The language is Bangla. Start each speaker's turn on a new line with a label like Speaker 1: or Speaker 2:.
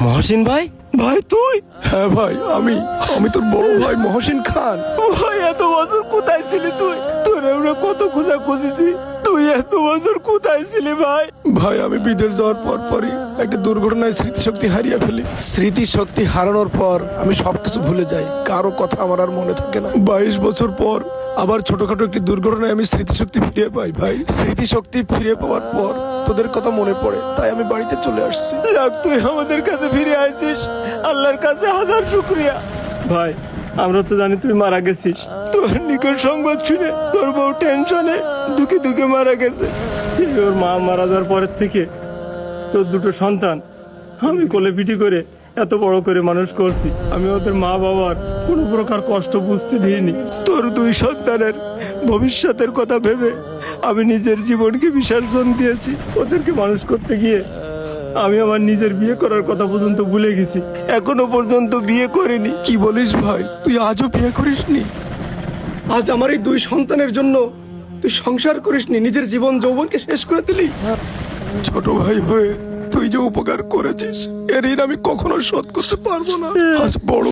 Speaker 1: মহসিন ভাই, ভাই তুই?
Speaker 2: হ্যাঁ ভাই, আমি তোর বড় ভাই মহসিন খান।
Speaker 1: ভাই এত বছর কোথায় ছিলি তুই? তোরে আমরা কত খোঁজা খুঁজেছি, তুই এত বছর কোথায় ছিলি ভাই?
Speaker 2: ভাই আমি বিদেশ যাওয়ার পরই একটা দুর্ঘটনায় স্মৃতিশক্তি হারিয়ে ফেলি। স্মৃতিশক্তি হারানোর পর আমি সবকিছু ভুলে যাই, কারো কথা আমার আর মনে থাকে না। 22 বছর পর আবার ছোটখাটো একটি দুর্ঘটনায় আমি স্মৃতিশক্তি ফিরে পাই। ভাই স্মৃতিশক্তি ফিরে পাওয়ার পর তোদের কথা মনে পড়ে, তাই আমি বাড়িতে চলে আসছি।
Speaker 1: যাক, তুই আমাদের কাছে ফিরে আইছিস, আল্লাহর কাছে হাজার শুকরিয়া। ভাই আমরা তো জানি তুই মারা গেছিস, তোর নিকট সংবাদ শুনে তোর বউ টেনশনে দুঃখে দুঃখে মারা গেছে। এই ওর মা মারা যাওয়ার পরের থেকে তোর দুটো সন্তান আমি কোলে পিটি করে এত বড় করে মানুষ করছি। আমি ওদের মা বাবার কোনো প্রকার কষ্ট বুঝতে দিইনি। তোর দুই সন্তানের ভবিষ্যতের কথা ভেবে আমি নিজের জীবনকে বিসর্জন দিয়েছি। ওদেরকে মানুষ করতে গিয়ে আমি আমার নিজের বিয়ে করার কথা পর্যন্ত ভুলে গেছি, এখনো পর্যন্ত বিয়ে করিনি।
Speaker 2: কি বলিস ভাই, তুই আজও বিয়ে করিসনি? আজ আমার এই দুই সন্তানের জন্য তুই সংসার করিসনি, নিজের জীবন যৌবনকে শেষ করে দিলি। ছোট ভাই হয়ে তুই যে উপকার করেছিস এর ঋণ আমি কখনো শোধ করতে পারবো না। আজ বড়